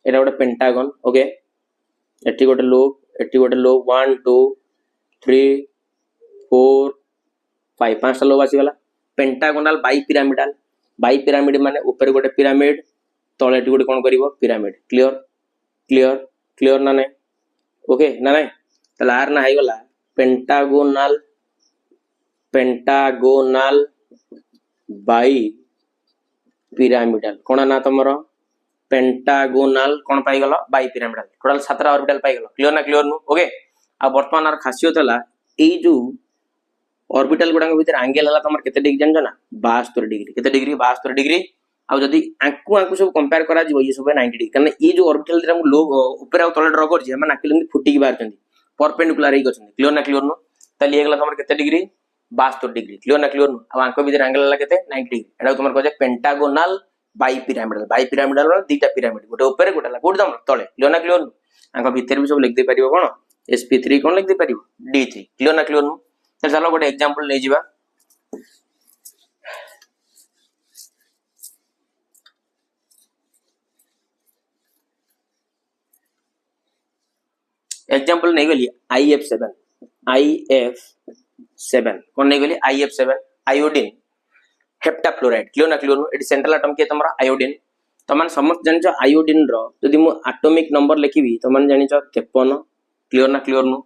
एटा गोटे पेंटागोन ओके एठी गोटे लोब 1 2 3 4 5 पांचटा लोब आसी गला पेंटागोनल बाई पिरामिड माने ऊपर गोटे पिरामिड तळे एठी गोटे कोन करिवो पिरामिड क्लियर क्लियर क्लियर ना नहीं ओके ना नहीं तले आर ना हाई गला पेंटागोनल बाई पिरामिडल कोन ना तमरो पेंटागोनल कोन पाई गलो बाई पिरामिडल टोटल 17 ऑर्बिटल पाई गलो क्लियर ना क्लियर नु ओके आ वर्तमान आर खासियत हला ए जो ऑर्बिटल गुडा भीतर एंगल हला तमर केते डिग्री जानजो ना 72 डिग्री केते डिग्री 72 डिग्री आ जदी आंकु सब कंपेयर करा जीवो ये सब 90 डिग्री कारण ये जो ऑर्बिटल रे हम लोग ऊपर आ तले ड्रा कर जे हम आकले फुटी की बाहर चंदी परपेंडिकुलर ही गछन क्लियर ना क्लियर नु तले ये गला तमर केते डिग्री 72 डिग्री क्लियर ना क्लियर नु आ आंको भीतर एंगल हला केते 90 डिग्री एटा तमर कहे पेंटागोनल बाई पिरामिडल दीटा पिरामिड गोटे ऊपर गोटे कोड दम तळे क्लियर ना क्लियर नु आंको भीतर भी सब लिख दे परिबो कोन sp3 कोन लिख दे परिबो d3 क्लियर ना क्लियर नु चलो गोटे एग्जांपल ले जिबा एग्जांपल नहीं गली IF7 कौन नहीं गली IF7 आयोडीन हेप्टाफ्लोराइड क्लियर ना क्लियर एटी सेंट्रल एटम के तमरा आयोडीन तमान समस्त जानि छ आयोडीन रो यदि मु एटॉमिक नंबर लिखिबी तमान जानि छ 53 क्लियर ना क्लियर नु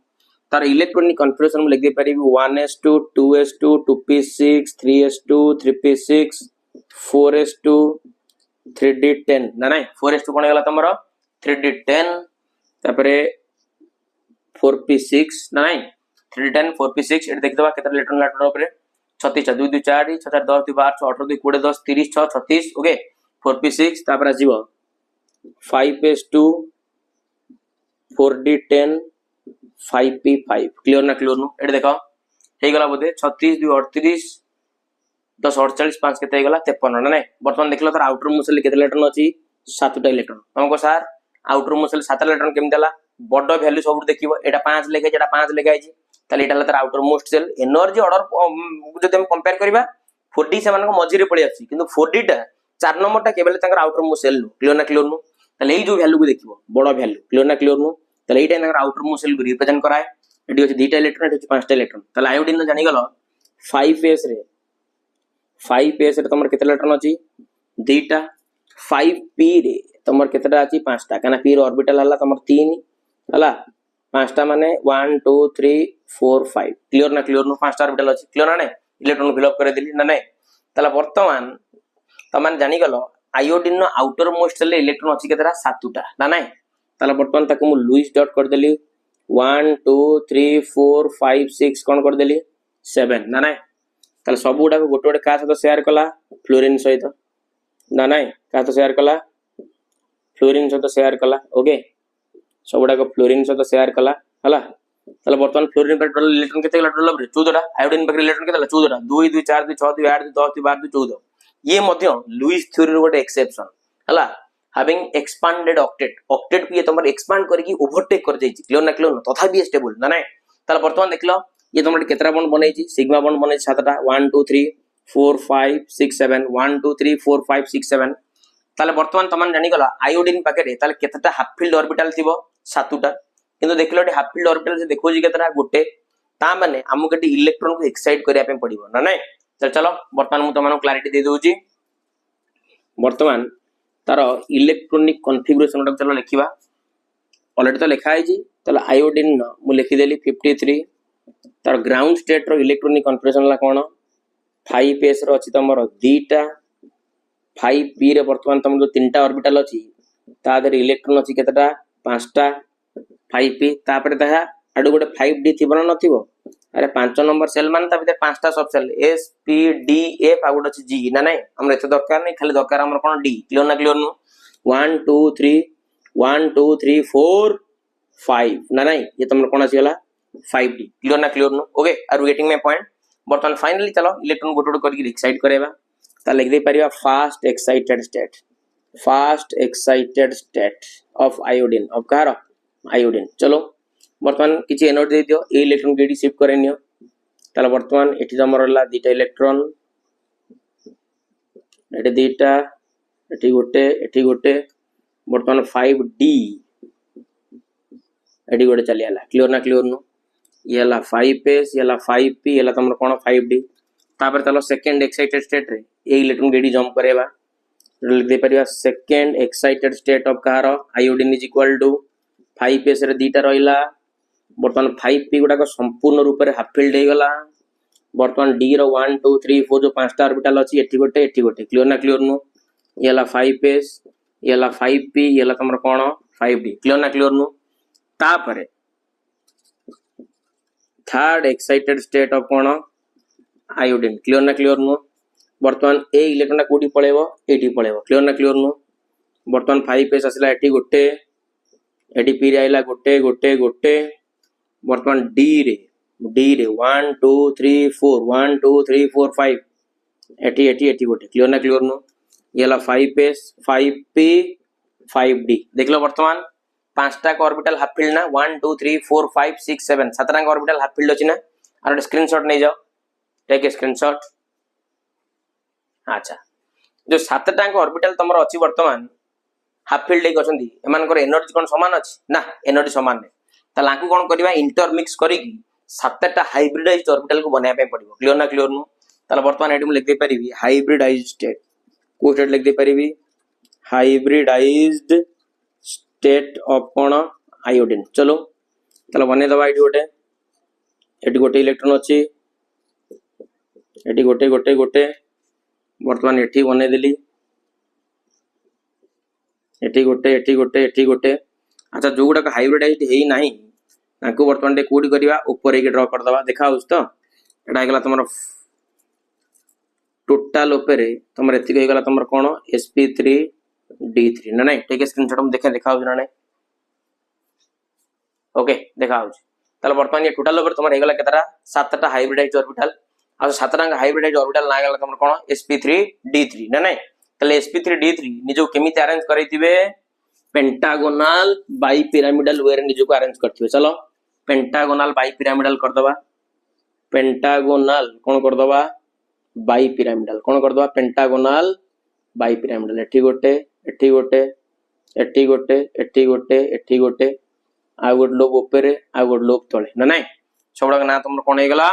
तार इलेक्ट्रॉनिक कन्फिगरेशन मु लिख दे परिबी 1s2 2s2 2p6 3s2 3p6 4s2 3d10 ना नहीं 4s2 कोन गला तमरा 3d10 तापरे 4p6 ना नहीं 3d10 4p6 एट देख दबा केतना इलेक्ट्रॉन लाटो ऊपर 36 2 2 4 6 4 10 2 12 18 2 20 10 30 6 36 ओके 4p6 तापर आजीबो 5s2 4d10 5p5 क्लियर ना क्लियर नु एट देखो हे गला बोधे 36 2 38 10 48 5 केते गला 53 ना नहीं वर्तमान देखलो तार आउटर मोसेल केते इलेक्ट्रॉन अछि 7टा इलेक्ट्रॉन हमको सर आउटर मोसेल 7 इलेक्ट्रॉन केम देला बड़ वैल्यू सब देखिबो एटा 5 लेखे जेटा 5 लेखा आइछि ताले एटा तार outermost shell energy order जदि हम कंपेयर करबा 4d से मानको मझी रे पड़ी आछि किंतु 4d टा 4 नंबर टा केवल तांकर आउटर मोस्ट सेल नु क्लियर ना क्लियर नु ताले ए जो वैल्यू को देखिबो बड़ वैल्यू क्लियर ना क्लियर नु ताले एटा तांकर आउटर मोस्ट सेल को रिप्रेजेंट कराय एटी अछि 2टा इलेक्ट्रॉन एटी 5टा इलेक्ट्रॉन ताले आयोडीन न जानि गलो 5s रे तमर केते इलेक्ट्रॉन अछि 2टा 5p रे तमर केतेटा अछि 5टा काना p रो ऑर्बिटल हला तमर 3 हला 5टा माने 1 2 3 4 5 क्लियर ना क्लियर नु 5टा ऑर्बिटल अछि क्लियर ना नै इलेक्ट्रॉन फिल अप करे देली ना नै तला वर्तमान तमान जानि गलो आयोडीन नो आउटर मोस्ट सेल इलेक्ट्रॉन अछि केतेटा 7टा ना नै तला वर्तमान ताको मु लुईस डॉट कर देली 1 2 3 4 5 6 कोन कर देली 7 ना नै तला सब गुडा को गोटे गोटे का सहित शेयर कला फ्लोरीन सहित ना नै का तो शेयर कला फ्लोरीन सहित शेयर कला ओके सब गुडा को फ्लोरीन सहित शेयर कला हला तला वर्तमान फ्लोरीन पर टोटल इलेक्ट्रॉन केते गला टोटल 14टा आयोडीन पर इलेक्ट्रॉन केते 14टा 2 2 4 2 6 2 8 2 10 2 12 2 14 ये मध्य लुईस थ्योरी रो गोटे एक्सेप्शन हला हैविंग एक्सपांडेड ऑक्टेट भी ये तमर एक्सपांड करके ओवरटेक कर जाई क्लियर ना क्लियर तथा भी स्टेबल ना नै तला वर्तमान देखलो ये तमर केतरा बॉन्ड बनै छी सिग्मा बॉन्ड बनै 7टा 1 2 3 4 5 6 7 1 2 3 4 5 6 7 ताले वर्तमान तमन जानि गला आयोडीन पाके ताले केतटा हाफ फील्ड ऑर्बिटल थिबो 7टा किंतु देखलो हाफ फील्ड ऑर्बिटल से देखो जी केतरा गोटे ता माने हमको एटी इलेक्ट्रॉन को एक्साइट करिया पे पड़िबो ना नहीं। चलो वर्तमान मु तमन क्लैरिटी दे दूची। वर्तमान तार इलेक्ट्रॉनिक कॉन्फ़िगरेशन चलो लिखिबा। ऑलरेडी तो लिखा है जी। चलो आयोडीन मु लिखि देली 53 तार ग्राउंड स्टेट रो इलेक्ट्रॉनिक कॉन्फ़िगरेशन ला कोन 5s रो अछि तमरो दीटा 5p रे वर्तमान तम जो तीनटा ऑर्बिटल अछि ता दर इलेक्ट्रॉन अछि केतटा पांचटा 5p तापर दहा आडु गोटे 5d थिबो न नथिबो। अरे 5 नंबर सेल मान ता भीतर पांचटा subshell s p d f आ गोटे अछि g ना नहीं हमर एते दरकार नहीं खाली दरकार हमर कोन d क्लियर ना क्लियर नु 1 2 3 1 2 3 4 5 ना नहीं ये तुमर कोन अछि गला 5d क्लियर ना क्लियर नु okay are you getting my point. बर्तमान फाइनली चलो इलेक्ट्रॉन गोटे गोटे करके एक्साइट करेबा ता लिख दे परिबा first excited state of iodine of कार आयोडीन। चलो बर्तमान किछि एनर्जी दे दियो ए इलेक्ट्रॉन केडी शिफ्ट करे नियो ताला बर्तमान एठी हमर रहला दीटा इलेक्ट्रॉन एठी दीटा एठी गोटे बर्तमान 5d एठी गोटे चली आला क्लियर ना क्लियर नु येला 5s येला 5p येला तमर कोन 5d तापर चलो सेकंड एक्साइटेड स्टेट रे ए इलेक्ट्रॉन केडी जंप करेबा लिख दे परिबा सेकंड एक्साइटेड स्टेट ऑफ कार iodine is equal to 5s रे दीटा रहिला बर्तमान 5p गुडा को संपूर्ण रूप रे हाफ फिल्ड हे गला। बर्तमान d रो 1 2 3 4 जो पांचटा ऑर्बिटल अछि एठी गोटे क्लियर ना क्लियर नु येला 5s येला 5p येला तमर कोन 5d क्लियर ना क्लियर नु तापरे थर्ड एक्साइटेड स्टेट ऑफ कोन आयोडीन क्लियर ना क्लियर नु बर्तमान ए इलेक्ट्रॉन कोडी पळेबो एटी पळेबो क्लियर ना क्लियर नु बर्तमान 5s आसला एटी गोटे एटी p रे आइला गोटे बर्तमान d रे 1 2 3 4 1 2 3 4 5 एटी गोटे क्लियर ना क्लियर नु येला 5s 5p 5d देखलो बर्तमान पांचटा का ऑर्बिटल हाफ फील्ड ना 1 2 3 4 5 6 7 सातटा का ऑर्बिटल हाफ फील्ड अछि ना आरो स्क्रीनशॉट नै जाओ टेक ए स्क्रीनशॉट। अच्छा जो सातटा का ऑर्बिटल तमरो अछि वर्तमान हाफ फील्ड एक अछंती एमान कर एनर्जी कोन समान अछि ना एनर्जी समान नै त लाकू कोन करबा इंटरमिक्स करी की सातटा हाइब्रिडाइज्ड ऑर्बिटल को बनाया पे पड़िबो क्लियर ना क्लियर नु तला वर्तमान एटी हम लिख दे परिबी हाइब्रिडाइज्ड स्टेट को स्टेट लिख दे परिबी हाइब्रिडाइज्ड स्टेट ऑफ कोन आयोडीन। चलो तला बने दबा एटी गोटे इलेक्ट्रॉन अछि एटी गोटे वर्तमान एटी बने देली एटी गोटे अच्छा जो गुडा हाइब्रिडाइज्ड हेई नाही ताको वर्तमान डे कोडी करबा ऊपर एक ड्रा कर दबा देखा होस तो एटा हेगला तमर टोटल ऊपर तमर एति हेगला तमर कोन sp3d3 ना नहीं टेक स्क्रीनशॉट हम देखा हो ना नहीं ओके देखा हो तले वर्तमान ये टोटल ऊपर तमर हेगला केतरा सातटा हाइब्रिडाइज्ड ऑर्बिटल आ सातटा हाइब्रिडाइज्ड ऑर्बिटल ना हेगला तमर कोन sp3d3 ना नहीं तले sp3d3 निजो केमिति अरेंज करैतिबे पेंटागोनल बाइपिरामिडल वे रे निजो को अरेंज करथिबे। चलो पेंटागोनल बाइपिरामिडल कर दबा पेंटागोनल कोन कर दबा बाइपिरामिडल कोन कर दबा पेंटागोनल बाइपिरामिडल एठी गोटे आ गोट लोब ऊपर आ गोट लोब तळे ना नहीं सबडा ना तुम कोन हे गला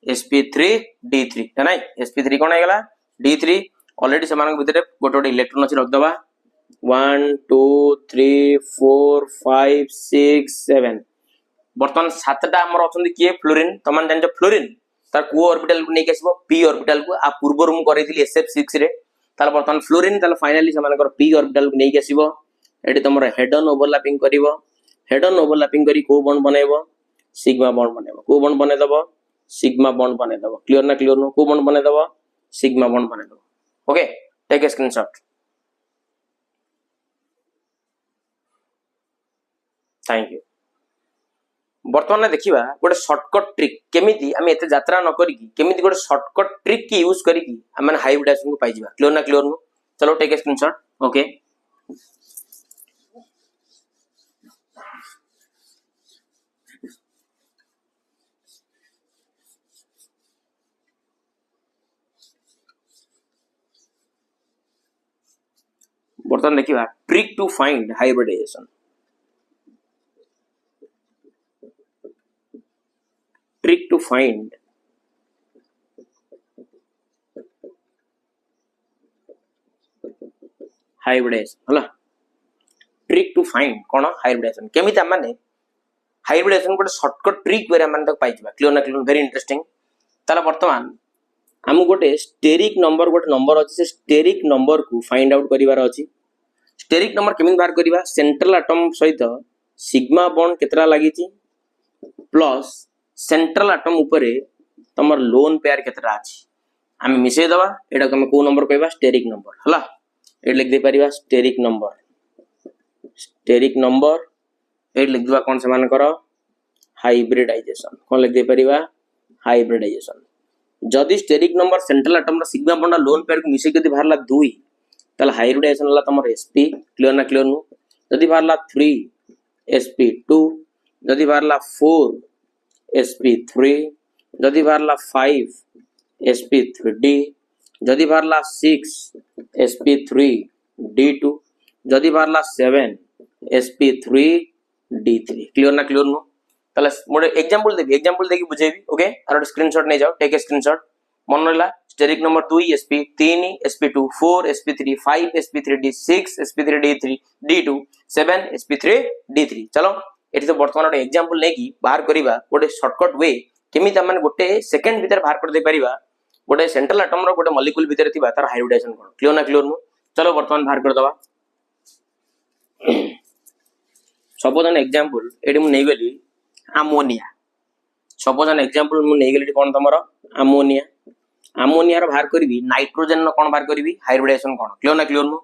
sp3d3 ना नहीं sp3 कोन हे गला d3 ऑलरेडी समान भीतर गोटे गोटे इलेक्ट्रॉन अछि रख दबा 1 2 3 4 5 6 7 बर्तमान सातटा हमर अछंदी के फ्लोरीन तमान जान फ्लोरीन तार को ऑर्बिटल को नेके आसीबो p ऑर्बिटल को आ पूर्व रूम करैतिली sf6 रे तार बर्तमान फ्लोरीन ताल फाइनली समान कर p ऑर्बिटल को नेके आसीबो एडी तमर हेड ऑन ओवरलैपिंग करिवो हेड ऑन ओवरलैपिंग करी को बॉन्ड बनाइबो सिग्मा बॉन्ड बनाइबो को बॉन्ड बने दबो सिग्मा बॉन्ड बने दबो क्लियर ना क्लियर नो को बॉन्ड बने दबो सिग्मा बॉन्ड बने दबो okay take a screenshot thank you. बर्तमान देखिबा गोटे शॉर्टकट ट्रिक केमिति हम एते यात्रा न करी केमिति गोटे शॉर्टकट ट्रिक की यूज करी हम हाइब्रिडाइजेशन को पाई जिबा क्लियर ना क्लियर नो चलो टेक ए स्क्रीनशॉट ओके। बर्तमान देखिबा trick to find hybridization find hybridization हला ट्रिक टू फाइंड कोन हाइब्रिडाइजेशन केमिता माने हाइब्रिडाइजेशन गोटे शॉर्टकट ट्रिक वेरे माने तक पाइबा क्लियर ना क्लियर वेरी इंटरेस्टिंग ताला वर्तमान हम गोटे स्टेरिक नंबर गोटे नंबर अछि से स्टेरिक नंबर को फाइंड आउट करिवार अछि स्टेरिक नंबर केमिन बाहर करिवा सेंट्रल एटम सहित सिग्मा बॉन्ड केतरा लागि छि प्लस सेंट्रल एटम ऊपर तमर लोन पेयर केतरा अछि हम मिसे दबा एडा हम को नंबर कहबा स्टेरिक नंबर हला ए लिख दे परिबा स्टेरिक नंबर ए लिख दिबा कोन से मान करो हाइब्रिडाइजेशन कोन लिख दे परिबा हाइब्रिडाइजेशन जदि स्टेरिक नंबर सेंट्रल एटम रा सिग्मा बॉन्ड लोन पेयर को मिसे जदि बाहरला 2 तल हाइब्रिडाइजेशन हला तमर sp क्लियर ना क्लियर नु जदि बाहरला 3 sp2 जदि बाहरला 4 sp3 जदि बाहरला 5 sp3d जदि बाहरला 6 sp3d2 जदि बाहरला 7 sp3d3 क्लियर ना क्लियर नु तले मोडे एग्जांपल देकी बुझेबी ओके आरो स्क्रीनशॉट नै जाओ टेक ए स्क्रीनशॉट मन रहला steric number 2 sp 3 sp2 4 sp3 5 sp3d 6 sp3d3 d2 7 sp3d3 चलो एठी तो वर्तमान एक एग्जांपल नै की बाहर करिबा गोटे शॉर्टकट वे केमिता माने गोटे सेकंड भीतर बाहर कर दे परिबा गोटे सेंट्रल एटम रो गोटे मॉलिक्यूल भीतर थिबा तार हाइब्रिडाइजेशन कोन क्लियर ना क्लियर नु चलो वर्तमान बाहर कर दबा सपोज एन एग्जांपल एडी मु नै गेली अमोनिया सपोज एन एग्जांपल मु नै गेली कोन तमरो अमोनिया रो बाहर करबी नाइट्रोजन नो कोन बाहर करबी हाइब्रिडाइजेशन कोन क्लियर ना क्लियर नु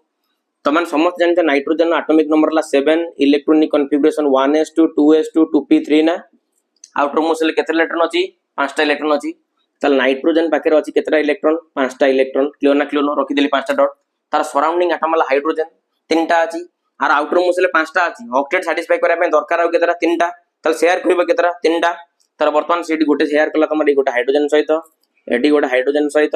तमन समस्त जानते नाइट्रोजन नो एटॉमिक नंबर ला 7 electronic configuration 1s2 2s2 2p3 ना आउटर मोस्ट ले केते इलेक्ट्रॉन अछि 5 टा इलेक्ट्रॉन अछि तल नाइट्रोजन पाके अछि केतरा इलेक्ट्रॉन 5 टा इलेक्ट्रॉन क्लियर ना क्लियर नो रखि देली 5 टा डॉट तार सराउंडिंग एटम ला हाइड्रोजन 3 टा अछि आर आउटर मोस्ट ले 5 टा अछि ऑक्टेट सैटिस्फाई करा पे दरकार आ केतरा 3 टा तल शेयर करबा केतरा 3 टा तार वर्तमान सेठी गोटे शेयर कला तमडी गोटे हाइड्रोजन सहित एटी गोटे हाइड्रोजन सहित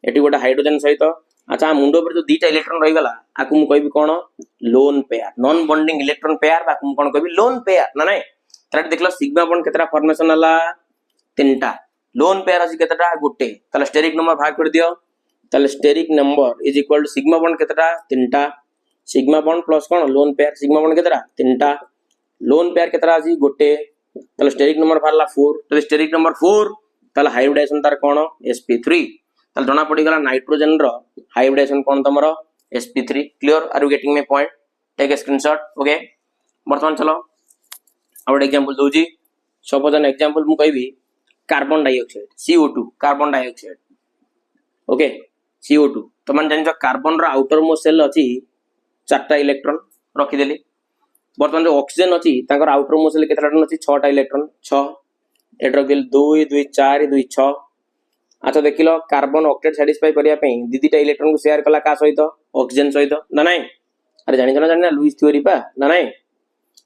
एटी गोटे हाइड्रोजन सहित अच्छा मुंडो पर जो दीटा इलेक्ट्रॉन रही गला आकु मु कहबी कोन lone pair non bonding electron pair बा मु कोन कहबी लोन पेयर ना नै तरा देखलो सिग्मा बॉन्ड केतरा फॉर्मेशन हला 3 टा लोन पेयर अछि केतरा गोटे तले स्टेरिक नंबर भाग कर दियो तले steric number is equal to sigma bond केतरा 3 टा सिग्मा बॉन्ड प्लस कोन लोन पेयर सिग्मा बॉन्ड केतरा 3 टा लोन पेयर केतरा अछि गोटे तले स्टेरिक नंबर भारला 4 तले स्टेरिक नंबर 4 तले हाइब्रिडाइजेशन तार कोन sp3 तले जना पड़ी गला नाइट्रोजन रो हाइब्रिडाइजेशन कोन तमरो sp3 clear are you getting my point take a screenshot okay वर्तमान चलो आउट एग्जांपल दोजी सपोज एन एग्जांपल मु कहबी carbon dioxide CO2 carbon dioxide okay CO2 तो मन जानि कार्बन रो आउटर मोस्ट सेल अछि 4 टा इलेक्ट्रॉन रखि देली वर्तमान जो ऑक्सीजन अछि ताकर आउटर मोस्ट सेल केतरा टन अछि 6 टा इलेक्ट्रॉन 6 एड्रो गेल 2 2 4 2 6 अच्छा देखिलो कार्बन ऑक्टेट सैटिस्फाई करिया पे दीदीटा इलेक्ट्रॉन को शेयर कला का सहित ऑक्सीजन सहित ना नाही अरे जानि ना लुईस थ्योरी पा ना नाही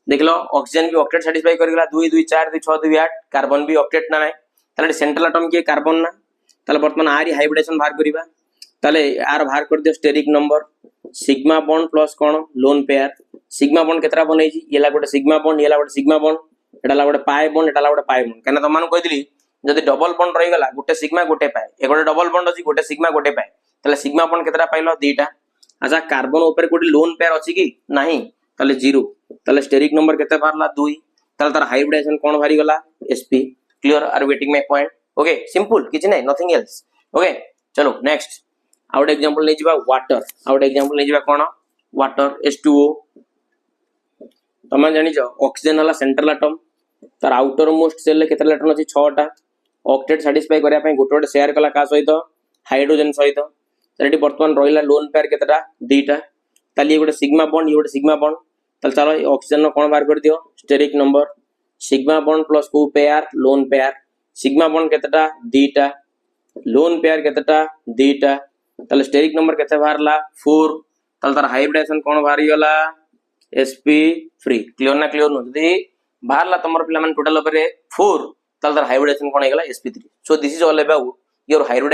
देखिलो ऑक्सीजन भी ऑक्टेट सैटिस्फाई करगला 2 2 4 2 6 2 8 कार्बन भी ऑक्टेट ना नाही ताले सेंट्रल एटम के कार्बन ना ताले वर्तमान आरी हाइब्रिडेशन बाहर करिबा ताले आर बाहर कर दियो steric number sigma bond plus कोन लोन पेयर सिग्मा बॉन्ड केतरा बनै छी येला गोटे सिग्मा बॉन्ड येला गोटे सिग्मा बॉन्ड एटाला गोटे पाई बॉन्ड एटाला गोटे पाई बॉन्ड केना तमान कहि दिली जदि डबल बॉन्ड रही गला गोटे सिग्मा गोटे पाए ए गोटे डबल बॉन्ड अछि गोटे सिग्मा गोटे पाए तले सिग्मा बॉन्ड केतरा पाइलो दीटा अच्छा कार्बन ऊपर गोटे लोन पेयर अछि कि नाही तले 0 तले स्टेरिक नंबर केते बारला 2 तले तार हाइब्रिडाइजेशन कोन भारी गला sp clear are getting my point okay simple किछ नै नथिंग एल्स ओके चलो नेक्स्ट आउट एग्जांपल नै जिबा वाटर आउट एग्जांपल नै जिबा कोन वाटर H2O तमान जानि छ ऑक्सीजन हला सेंट्रल एटम तार आउटर मोस्ट सेल ले केते इलेक्ट्रॉन अछि 6 टा ऑक्टेट सैटिस्फाई करिया पे गोटे गोटे शेयर कला का सहित हाइड्रोजन सहित तरेटी वर्तमान रहिला लोन पेयर केतेटा दीटा ताली गोटे सिग्मा बॉन्ड ये गोटे सिग्मा बॉन्ड तल चलो ऑक्सीजन नो कोन बाहर कर दियो steric number sigma bond plus को pair lone pair sigma bond केतेटा दीटा लोन पेयर केतेटा दीटा तल स्टेरिक नंबर केते बाहरला 4 तल तार हाइब्रिडेशन कोन बाहरी गला sp3 क्लियर ना क्लियर न जदी बाहरला तमर पिला मन टोटल ऊपर 4 तल तार हाइब्रिडेशन कोन हेगला sp3 so this is all about your hybrid